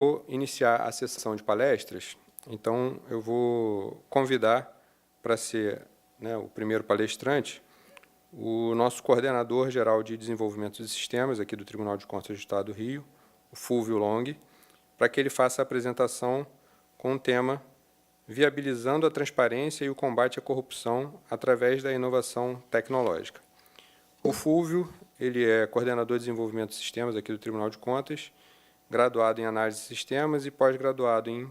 Vou iniciar a sessão de palestras, então eu vou convidar para ser, né, o primeiro palestrante o nosso coordenador geral de desenvolvimento de sistemas aqui do Tribunal de Contas do Estado do Rio, o Fúvio Long, para que ele faça a apresentação com o tema Viabilizando a transparência e o combate à corrupção através da inovação tecnológica. O Fúvio, ele é coordenador de desenvolvimento de sistemas aqui do Tribunal de Contas, graduado em análise de sistemas e pós-graduado em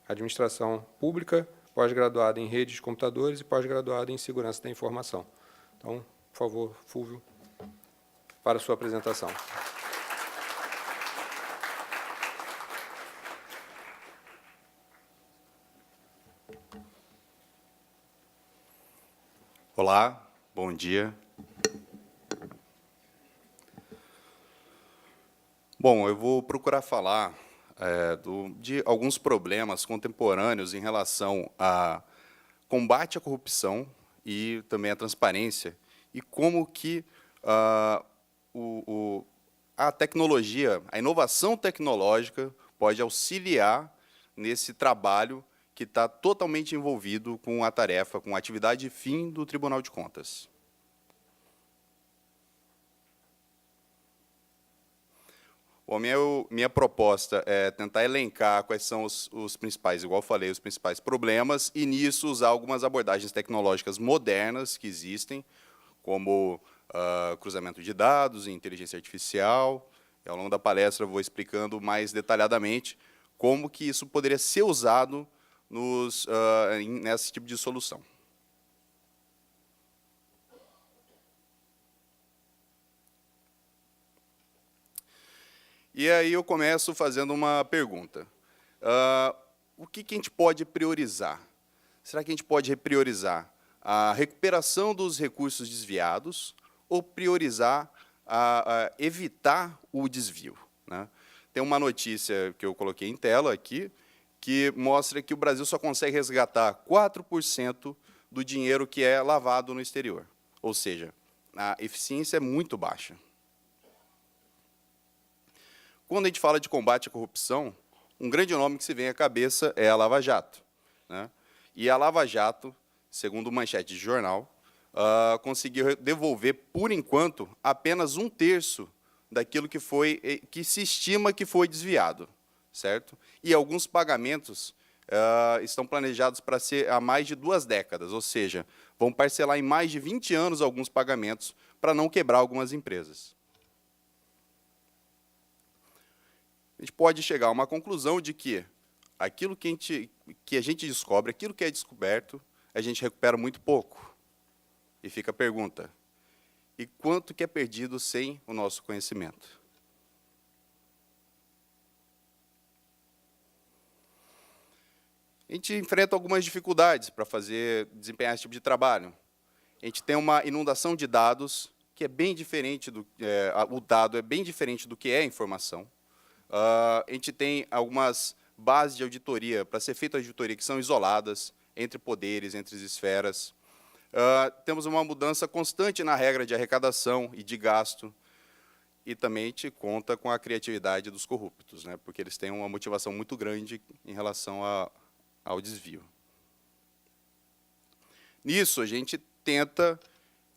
administração pública, pós-graduado em redes de computadores e pós-graduado em segurança da informação. Então, por favor, Fúvio, para a sua apresentação. Olá, bom dia. Bom, eu vou procurar falar de alguns problemas contemporâneos em relação a combate à corrupção e também à transparência, e como que a tecnologia, a inovação tecnológica pode auxiliar nesse trabalho que está totalmente envolvido com a tarefa, com a atividade fim do Tribunal de Contas. Bom, minha proposta é tentar elencar quais são os principais, igual eu falei, os principais problemas, e nisso usar algumas abordagens tecnológicas modernas que existem, como cruzamento de dados e inteligência artificial. E, ao longo da palestra, eu vou explicando mais detalhadamente como que isso poderia ser usado nesse tipo de solução. E aí eu começo fazendo uma pergunta. O que a gente pode priorizar? Será que a gente pode priorizar a recuperação dos recursos desviados ou priorizar evitar o desvio, né? Tem uma notícia que eu coloquei em tela aqui, que mostra que o Brasil só consegue resgatar 4% do dinheiro que é lavado no exterior. Ou seja, a eficiência é muito baixa. Quando a gente fala de combate à corrupção, um grande nome que se vem à cabeça é a Lava Jato, né? E a Lava Jato, segundo manchete de jornal, conseguiu devolver, por enquanto, apenas 1/3 daquilo que se estima que foi desviado, certo? E alguns pagamentos estão planejados para ser há mais de 2 décadas, ou seja, vão parcelar em mais de 20 anos alguns pagamentos para não quebrar algumas empresas. A gente pode chegar a uma conclusão de que aquilo que a gente descobre, aquilo que é descoberto, a gente recupera muito pouco. E fica a pergunta, e quanto que é perdido sem o nosso conhecimento? A gente enfrenta algumas dificuldades para desempenhar esse tipo de trabalho. A gente tem uma inundação de dados que é bem diferente o dado é bem diferente do que é a informação. A gente tem algumas bases de auditoria, para ser feita a auditoria, que são isoladas entre poderes, entre as esferas. Temos uma mudança constante na regra de arrecadação e de gasto, e também a gente conta com a criatividade dos corruptos, né, porque eles têm uma motivação muito grande em relação ao desvio. Nisso, a gente tenta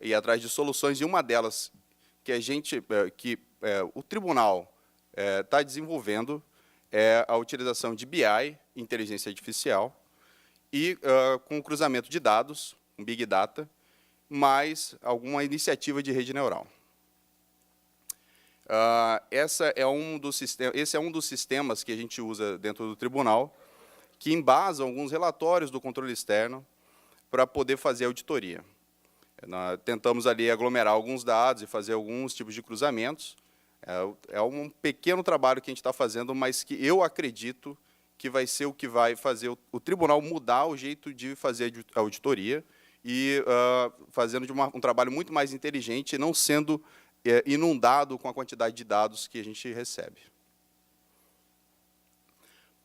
ir atrás de soluções, e uma delas que o tribunal está desenvolvendo é a utilização de BI, inteligência artificial, e com o cruzamento de dados, um Big Data, mais alguma iniciativa de rede neural. Esse é um dos sistemas que a gente usa dentro do tribunal, que embasa alguns relatórios do controle externo para poder fazer auditoria. Nós tentamos ali aglomerar alguns dados e fazer alguns tipos de cruzamentos. É um pequeno trabalho que a gente está fazendo, mas que eu acredito que vai ser o que vai fazer o tribunal mudar o jeito de fazer a auditoria e fazendo um trabalho muito mais inteligente e não sendo inundado com a quantidade de dados que a gente recebe.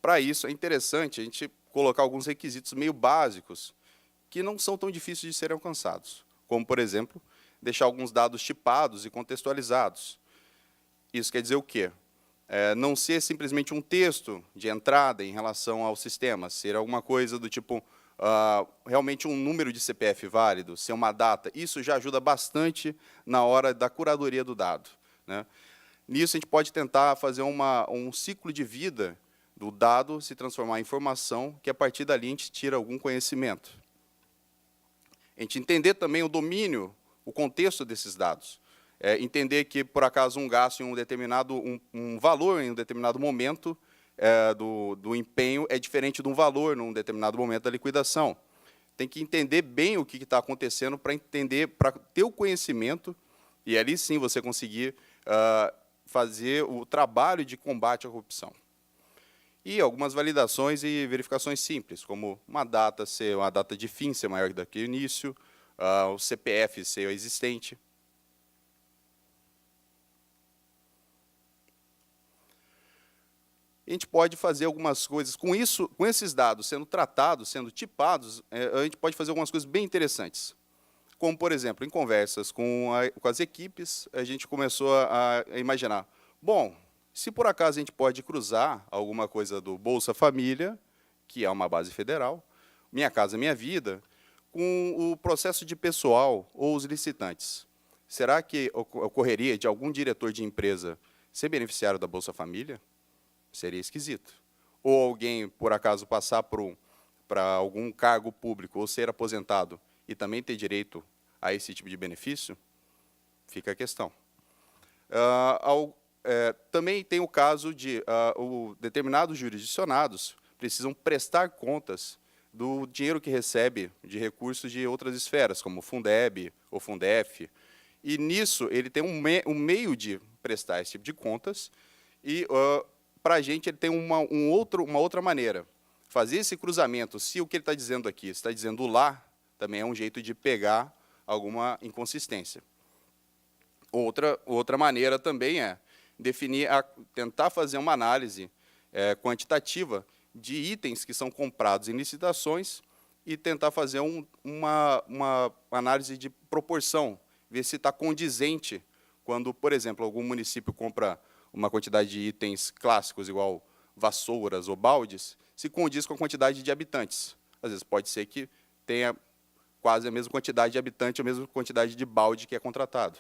Para isso, é interessante a gente colocar alguns requisitos meio básicos que não são tão difíceis de serem alcançados, como, por exemplo, deixar alguns dados tipados e contextualizados. Isso quer dizer o quê? não ser simplesmente um texto de entrada em relação ao sistema, ser alguma coisa do tipo, realmente um número de CPF válido, ser uma data. Isso já ajuda bastante na hora da curadoria do dado, né? Nisso, a gente pode tentar fazer um ciclo de vida do dado se transformar em informação, que a partir dali a gente tira algum conhecimento. A gente entender também o domínio, o contexto desses dados. Entender que, por acaso, um gasto em um determinado, um valor em um determinado momento do empenho é diferente de um valor num determinado momento da liquidação. Tem que entender bem o que está acontecendo para entender, para ter o conhecimento, e ali sim você conseguir fazer o trabalho de combate à corrupção. E algumas validações e verificações simples, como uma data de fim ser maior do que o início, o CPF ser existente. A gente pode fazer algumas coisas com isso, com esses dados sendo tratados, sendo tipados, a gente pode fazer algumas coisas bem interessantes. Como, por exemplo, em conversas com as equipes, a gente começou a imaginar, bom, se por acaso a gente pode cruzar alguma coisa do Bolsa Família, que é uma base federal, Minha Casa Minha Vida, com o processo de pessoal ou os licitantes. Será que ocorreria de algum diretor de empresa ser beneficiário da Bolsa Família? Seria esquisito. Ou alguém, por acaso, passar para algum cargo público ou ser aposentado e também ter direito a esse tipo de benefício? Fica a questão. Também tem o caso de determinados jurisdicionados precisam prestar contas do dinheiro que recebe de recursos de outras esferas, como o Fundeb ou Fundef. E, nisso, ele tem um meio de prestar esse tipo de contas e, para a gente, ele tem uma outra maneira. Fazer esse cruzamento, se o que ele está dizendo aqui está dizendo lá, também é um jeito de pegar alguma inconsistência. Outra maneira também é tentar fazer uma análise quantitativa de itens que são comprados em licitações e tentar fazer uma análise de proporção, ver se está condizente quando, por exemplo, algum município compra uma quantidade de itens clássicos, igual vassouras ou baldes, se condiz com a quantidade de habitantes. Às vezes pode ser que tenha quase a mesma quantidade de habitante, a mesma quantidade de balde que é contratado.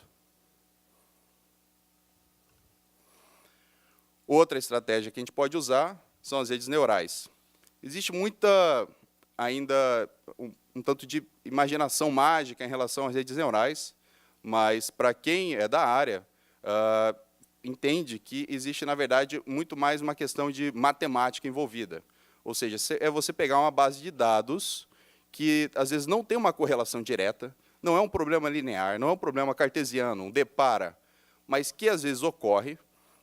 Outra estratégia que a gente pode usar são as redes neurais. Existe ainda um tanto de imaginação mágica em relação às redes neurais, mas, para quem é da área, entende que existe, na verdade, muito mais uma questão de matemática envolvida. Ou seja, é você pegar uma base de dados que, às vezes, não tem uma correlação direta, não é um problema linear, não é um problema cartesiano, um depara, mas que, às vezes, ocorre,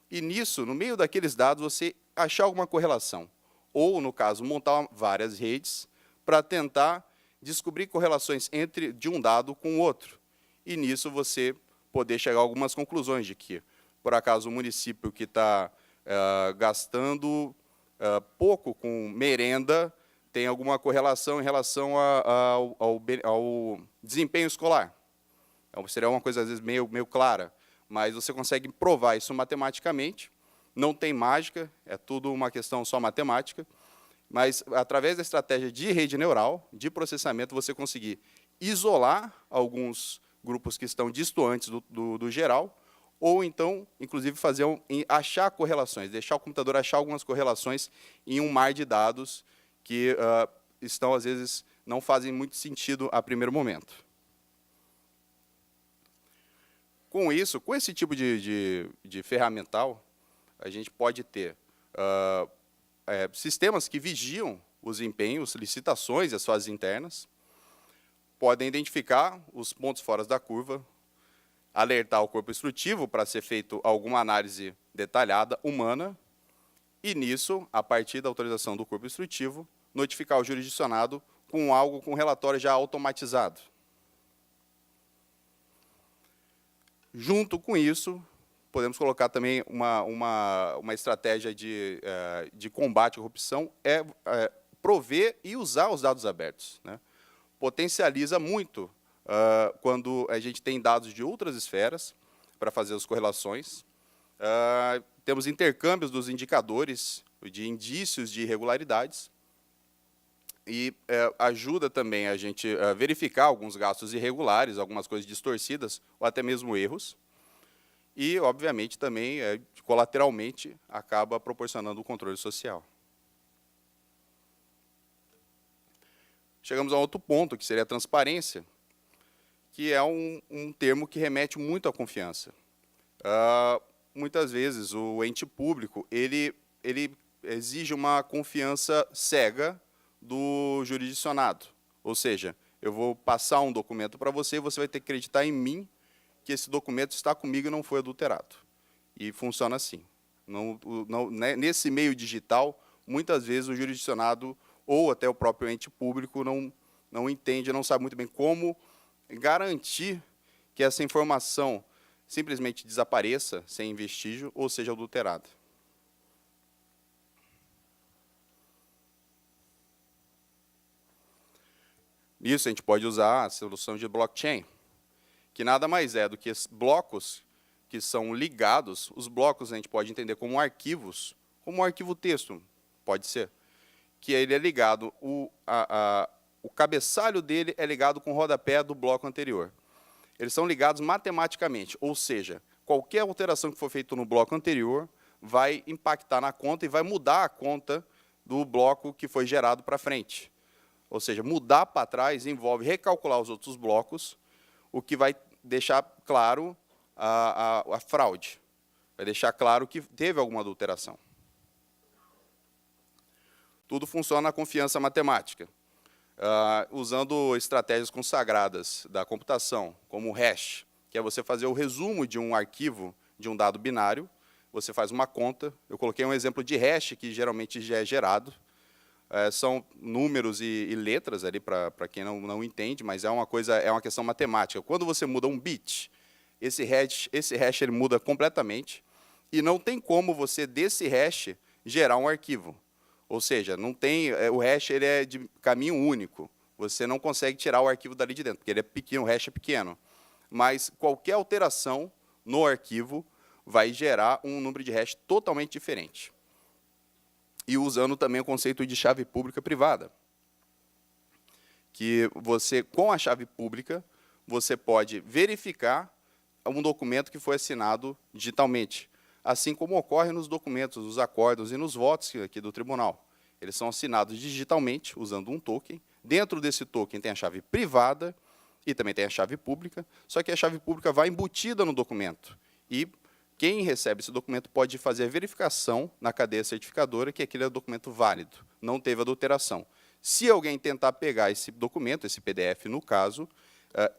e, nisso, no meio daqueles dados, você achar alguma correlação. Ou, no caso, montar várias redes para tentar descobrir correlações de um dado com o outro. E, nisso, você poder chegar a algumas conclusões de que, por acaso, o município que está gastando pouco com merenda tem alguma correlação em relação ao desempenho escolar. Então, seria uma coisa, às vezes, meio clara, mas você consegue provar isso matematicamente, não tem mágica, é tudo uma questão só matemática, mas, através da estratégia de rede neural, de processamento, você conseguir isolar alguns grupos que estão distantes do geral, ou então, inclusive, achar correlações, deixar o computador achar algumas correlações em um mar de dados que estão, às vezes, não fazem muito sentido a primeiro momento. Com isso, com esse tipo de ferramental, a gente pode ter sistemas que vigiam os empenhos, licitações e as fases internas, podem identificar os pontos fora da curva, alertar o corpo instrutivo para ser feito alguma análise detalhada, humana, e, nisso, a partir da autorização do corpo instrutivo, notificar o jurisdicionado com relatório já automatizado. Junto com isso, podemos colocar também uma estratégia de combate à corrupção, prover e usar os dados abertos, né? Potencializa muito quando a gente tem dados de outras esferas para fazer as correlações. temos intercâmbios dos indicadores, de indícios de irregularidades, e ajuda também a gente a verificar alguns gastos irregulares, algumas coisas distorcidas, ou até mesmo erros. E, obviamente, também, colateralmente, acaba proporcionando o controle social. Chegamos a outro ponto, que seria a transparência, que é um termo que remete muito à confiança. Muitas vezes, o ente público ele exige uma confiança cega do jurisdicionado. Ou seja, eu vou passar um documento para você, você vai ter que acreditar em mim que esse documento está comigo e não foi adulterado. E funciona assim. Nesse meio digital, muitas vezes o jurisdicionado ou até o próprio ente público não entende, não sabe muito bem como garantir que essa informação simplesmente desapareça sem vestígio ou seja adulterada. Nisso, a gente pode usar a solução de blockchain, que nada mais é do que blocos que são ligados. Os blocos a gente pode entender como arquivos, como um arquivo texto, pode ser, que ele é ligado, o cabeçalho dele é ligado com o rodapé do bloco anterior. Eles são ligados matematicamente, ou seja, qualquer alteração que for feita no bloco anterior vai impactar na conta e vai mudar a conta do bloco que foi gerado para frente. Ou seja, mudar para trás envolve recalcular os outros blocos, o que vai deixar claro a fraude, vai deixar claro que teve alguma adulteração. Tudo funciona na confiança matemática, usando estratégias consagradas da computação, como o hash, que é você fazer o resumo de um arquivo, de um dado binário, você faz uma conta. Eu coloquei um exemplo de hash, que geralmente já é gerado. São números e letras ali para quem não entende, mas é uma questão matemática. Quando você muda um bit, esse hash ele muda completamente e não tem como você desse hash gerar um arquivo. Ou seja, não tem, o hash ele é de caminho único. Você não consegue tirar o arquivo dali de dentro, porque ele é pequeno, o hash é pequeno. Mas qualquer alteração no arquivo vai gerar um número de hash totalmente diferente. E usando também o conceito de chave pública privada, que você, com a chave pública, você pode verificar um documento que foi assinado digitalmente, assim como ocorre nos documentos, nos acordos e nos votos aqui do tribunal. Eles são assinados digitalmente, usando um token. Dentro desse token tem a chave privada e também tem a chave pública, só que a chave pública vai embutida no documento. E quem recebe esse documento pode fazer a verificação na cadeia certificadora que aquele é um documento válido, não teve adulteração. Se alguém tentar pegar esse documento, esse PDF no caso,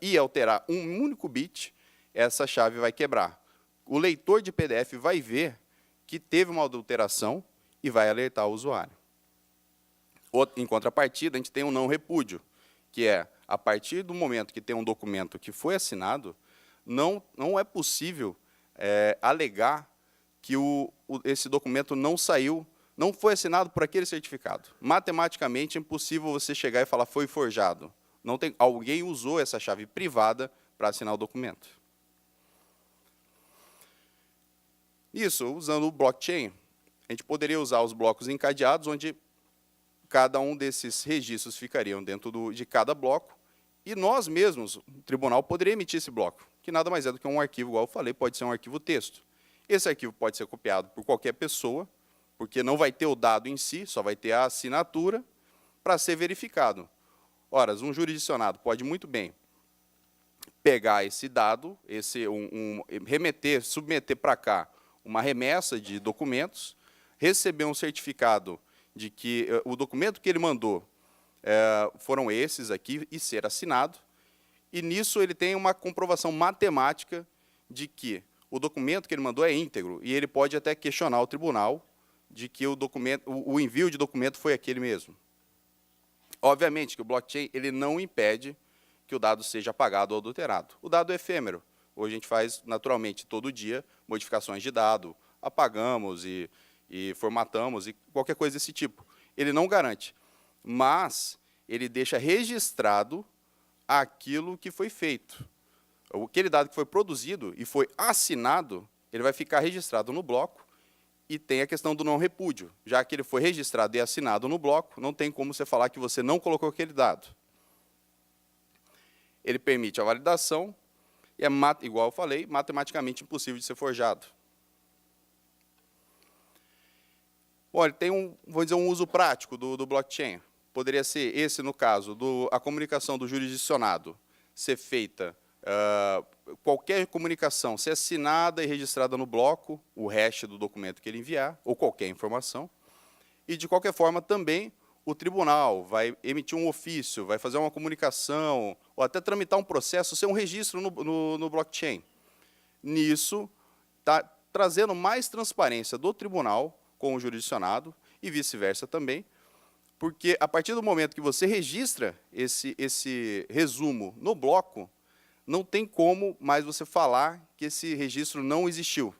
e alterar um único bit, essa chave vai quebrar. O leitor de PDF vai ver que teve uma adulteração e vai alertar o usuário. Em contrapartida, a gente tem um não repúdio, que é, a partir do momento que tem um documento que foi assinado, não é possível alegar que esse documento não foi assinado por aquele certificado. Matematicamente, é impossível você chegar e falar foi forjado. Alguém usou essa chave privada para assinar o documento. Isso, usando o blockchain, a gente poderia usar os blocos encadeados, onde cada um desses registros ficariam dentro de cada bloco, e nós mesmos, o tribunal, poderia emitir esse bloco, que nada mais é do que um arquivo, igual eu falei, pode ser um arquivo texto. Esse arquivo pode ser copiado por qualquer pessoa, porque não vai ter o dado em si, só vai ter a assinatura para ser verificado. Ora, um jurisdicionado pode muito bem pegar esse dado, submeter para cá uma remessa de documentos, receber um certificado de que o documento que ele mandou foram esses aqui e ser assinado, e nisso ele tem uma comprovação matemática de que o documento que ele mandou é íntegro, e ele pode até questionar o tribunal de que o envio de documento foi aquele mesmo. Obviamente que o blockchain ele não impede que o dado seja apagado ou adulterado. O dado é efêmero. Hoje a gente faz, naturalmente, todo dia, modificações de dado, apagamos e formatamos, e qualquer coisa desse tipo. Ele não garante, mas ele deixa registrado aquilo que foi feito. Aquele dado que foi produzido e foi assinado, ele vai ficar registrado no bloco, E tem a questão do não repúdio. Já que ele foi registrado e assinado no bloco, não tem como você falar que você não colocou aquele dado. Ele permite a validação e é, igual eu falei, matematicamente impossível de ser forjado. Olha, tem vou dizer, um uso prático do blockchain. Poderia ser esse, no caso, a comunicação do jurisdicionado ser feita, qualquer comunicação ser assinada e registrada no bloco, o hash do documento que ele enviar, ou qualquer informação. E, de qualquer forma, também o tribunal vai emitir um ofício, vai fazer uma comunicação, ou até tramitar um processo, ser um registro no blockchain. Nisso, está trazendo mais transparência do tribunal com o jurisdicionado, e vice-versa também, porque, a partir do momento que você registra esse resumo no bloco, não tem como mais você falar que esse registro não existiu.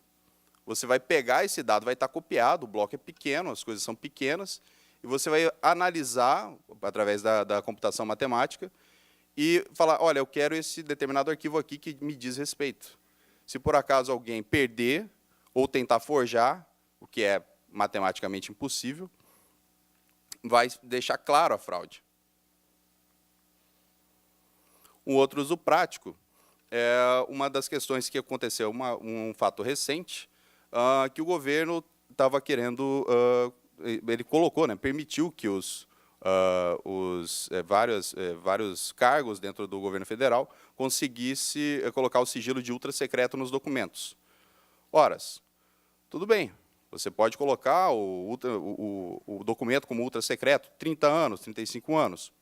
Você vai pegar esse dado, vai estar copiado, o bloco é pequeno, as coisas são pequenas, e você vai analisar, através da computação matemática, e falar, olha, eu quero esse determinado arquivo aqui que me diz respeito. Se, por acaso, alguém perder ou tentar forjar, o que é matematicamente impossível, vai deixar claro a fraude. Um outro uso prático é uma das questões que aconteceu, um fato recente, que o governo estava querendo, ele colocou, permitiu que vários cargos dentro do governo federal conseguisse colocar o sigilo de ultra secreto nos documentos. Ora, tudo bem, você pode colocar o documento como ultra secreto, 30 anos, 35 anos.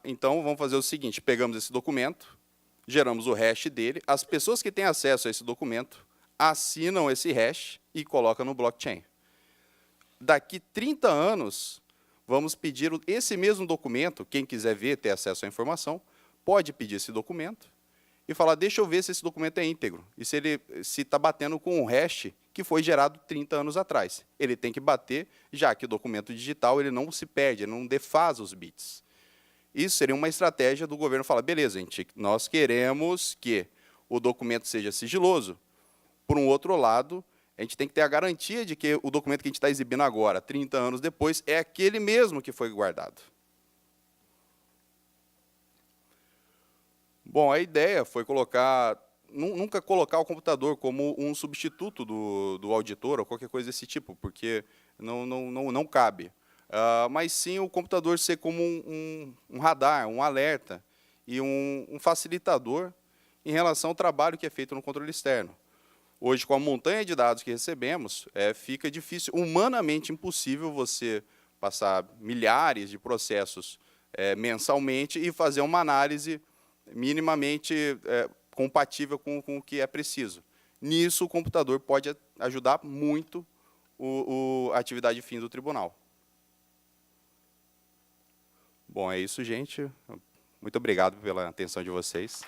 Então, vamos fazer o seguinte, pegamos esse documento, geramos o hash dele, as pessoas que têm acesso a esse documento assinam esse hash e colocam no blockchain. Daqui 30 anos, vamos pedir esse mesmo documento, quem quiser ver, ter acesso à informação, pode pedir esse documento e falar, deixa eu ver se esse documento é íntegro, e se está batendo com um hash que foi gerado 30 anos atrás. Ele tem que bater, já que o documento digital ele não se perde, ele não defasa os bits. Isso seria uma estratégia do governo falar, beleza, nós queremos que o documento seja sigiloso. Por um outro lado, a gente tem que ter a garantia de que o documento que a gente está exibindo agora, 30 anos depois, é aquele mesmo que foi guardado. Bom, a ideia foi nunca colocar o computador como um substituto do auditor ou qualquer coisa desse tipo, porque não cabe. Mas sim o computador ser como um radar, um alerta e um facilitador em relação ao trabalho que é feito no controle externo. Hoje, com a montanha de dados que recebemos, fica difícil, humanamente impossível você passar milhares de processos mensalmente e fazer uma análise minimamente compatível com o que é preciso. Nisso, o computador pode ajudar muito a atividade fim do tribunal. Bom, é isso, gente. Muito obrigado pela atenção de vocês.